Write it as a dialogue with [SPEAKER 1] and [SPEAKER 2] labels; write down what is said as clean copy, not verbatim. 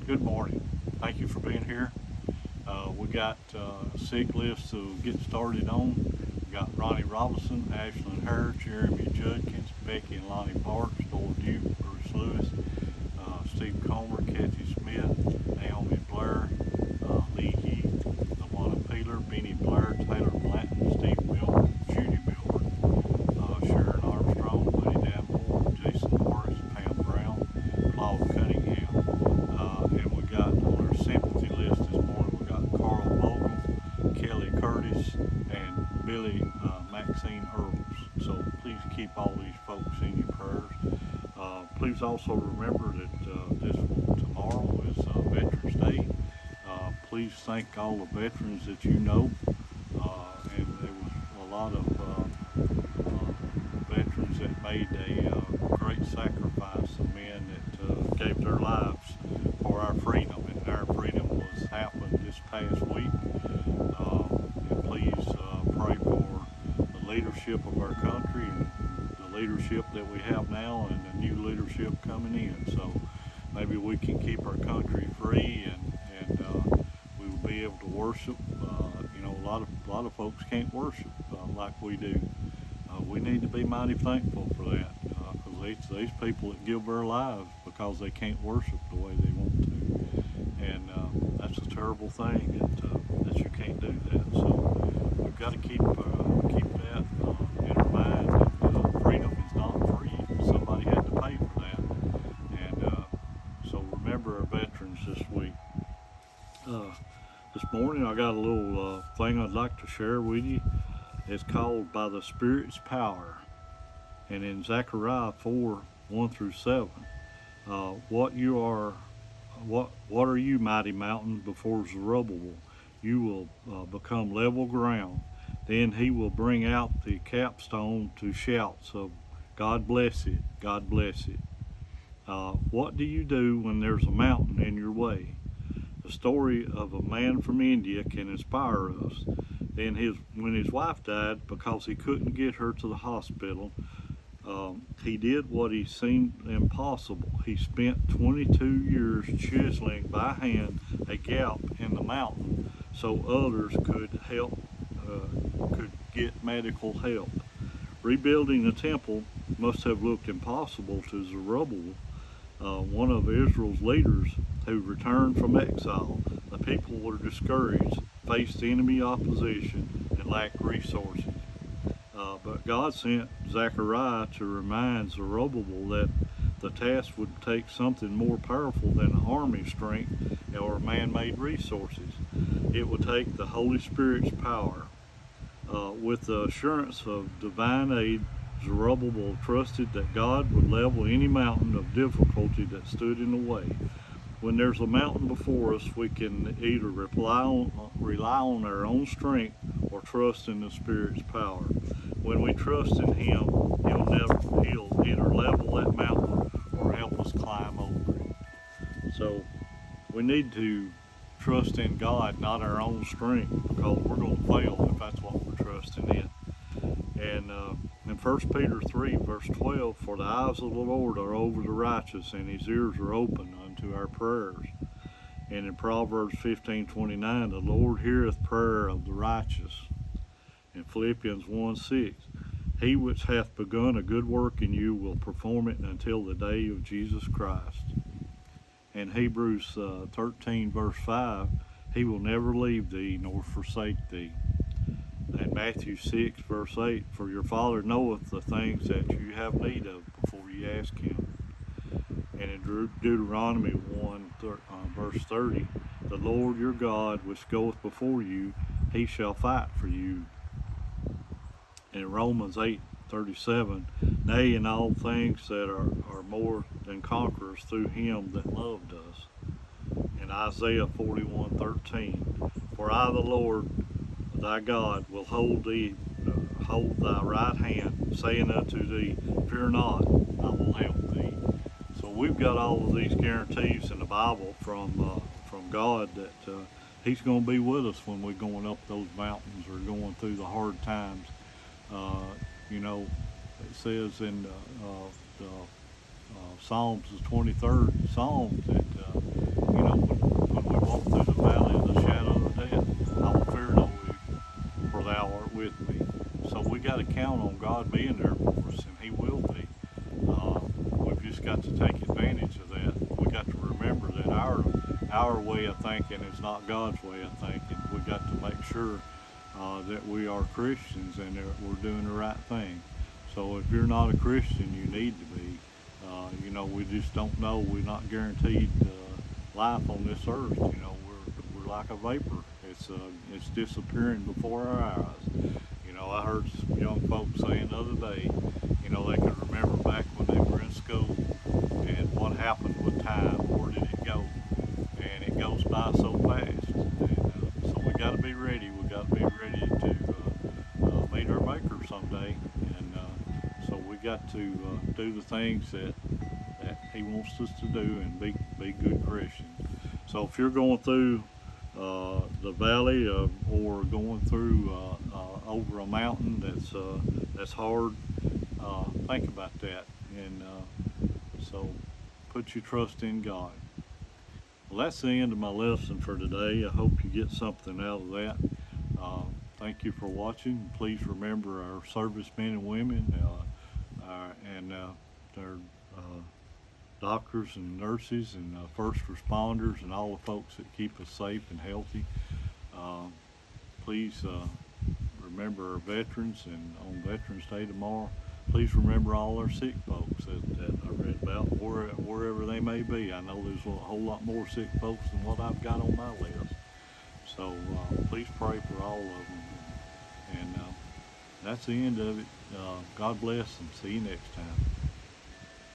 [SPEAKER 1] Good morning. Thank you for being here. We got a sick list to get started on. We got Ronnie Robinson, Ashlyn Hare, Jeremy Judkins, Becky and Lonnie Parks, Doyle Duke, Bruce Lewis, Steve Comer, Kathy Smith, Naomi Blair, Lee Heath, Lawana Peeler, Benny Blair, Taylor Blanton, Steve Miller, Judy Miller, Sharon Armstrong, Buddy Danmore, Jason Morris, Pam Brown, Claude Cunningham. And we got on our sympathy list this morning, we got Carl Vogel, Kelly Curtis, and Billy Maxine Earls. So please keep all these folks in your prayers. Please also remember that tomorrow is Veterans Day. Please thank all the veterans that you know. And there was a lot of veterans that made a great sacrifice, the men that gave their lives for our freedom, and our freedom was happened this past week. And please pray for the leadership of our country and the leadership that we have now and the new leadership coming in. So maybe we can keep our country free and we will be able to worship. A lot of folks can't worship like we do. We need to be mighty thankful for that, because these people that give their lives because they can't worship the way they want to, and that's a terrible thing that you can't do that. So we've got to keep that in our mind. That, freedom is not free. Somebody had to pay for that, and so remember our veterans this week. This morning I got a little thing I'd like to share with you. It's called By the Spirit's Power. And in Zechariah 4:1-7, what are you, mighty mountain, before Zerubbabel? You will become level ground. Then he will bring out the capstone to shouts of God bless it, God bless it. What do you do when there's a mountain in your way? The story of a man from India can inspire us. Then when his wife died because he couldn't get her to the hospital, he did what he seemed impossible. He spent 22 years chiseling by hand a gap in the mountain so others could get medical help. Rebuilding the temple must have looked impossible to Zerubbabel, one of Israel's leaders who returned from exile. The people were discouraged, faced enemy opposition, and lacked resources. But God sent Zechariah to remind Zerubbabel that the task would take something more powerful than army strength or man-made resources. It would take the Holy Spirit's power. With the assurance of divine aid, Zerubbabel trusted that God would level any mountain of difficulty that stood in the way. When there's a mountain before us, we can either rely on our own strength or trust in the Spirit's power. When we trust in Him, He'll either level that mountain or help us climb over it. So we need to trust in God, not our own strength, because we're going to fail if that's what we're trusting in. And in 1 Peter 3:12, for the eyes of the Lord are over the righteous, and His ears are open unto our prayers. And in Proverbs 15:29, the Lord heareth prayer of the righteous. In Philippians 1:6, He which hath begun a good work in you will perform it until the day of Jesus Christ. In Hebrews 13:5, He will never leave thee nor forsake thee. And Matthew 6:8, for your Father knoweth the things that you have need of before you ask Him. And in Deuteronomy 1:30, the Lord your God which goeth before you, He shall fight for you. And in Romans 8:37, nay, in all things that are more than conquerors through Him that loved us. In Isaiah 41:13, for I, the Lord thy God, will hold thy right hand, saying unto thee, fear not, I will help thee. So we've got all of these guarantees in the Bible from God that He's going to be with us when we're going up those mountains or going through the hard times. It says in the Psalms, the 23rd Psalm, that when we walk through the valley of the shadow of death, I will fear no evil, for thou art with me. So we got to count on God being there for us, and He will be. We've just got to take advantage of that. We got to remember that our way of thinking is not God's way of thinking. We got to make sure that we are Christians and that we're doing the right thing. So if you're not a Christian, you need to be. We just don't know. We're not guaranteed life on this earth. We're like a vapor. It's disappearing before our eyes. I heard some young folks saying the other day, they could remember back when they were in school and what happened with time. Where did it go? And it goes by so fast. And so we got to be ready. We got to be ready to meet our Maker someday. And so we got to do the things that He wants us to do and be good Christians. So if you're going through the valley or going through over a mountain that's hard, think about that, and so put your trust in God. Well, that's the end of my lesson for today. I hope you get something out of that. Thank you for watching. Please remember our servicemen and women and their doctors and nurses and first responders and all the folks that keep us safe and healthy. Please remember our veterans, and on Veterans Day tomorrow, please remember all our sick folks that I read about, wherever they may be. I know there's a whole lot more sick folks than what I've got on my list. So please pray for all of them. And that's the end of it. God bless, and see you next time.